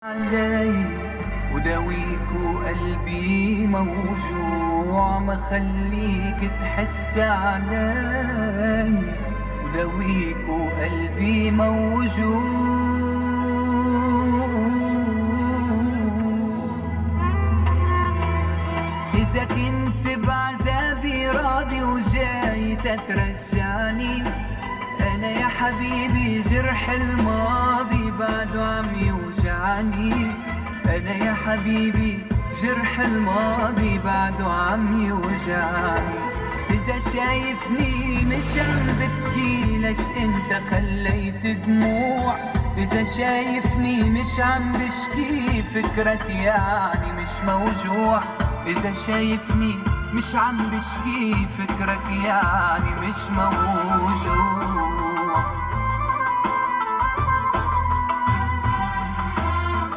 علي وداويك وقلبي موجوع ما خليك تحس علي وداويك وقلبي موجوع. إذا كنت بعذابي راضي وجاي تترجعني، أنا يا حبيبي جرح الماضي بعده عم يوجعني. أنا يا حبيبي جرح الماضي بعده عم يوجعني. إذا شايفني مش عم ببكي ليش أنت خليت دموع؟ إذا شايفني مش عم بشكي فكرتي يعني مش موجوع. إذا شايفني مش عم بشكي فكرك يعني مش موجوع.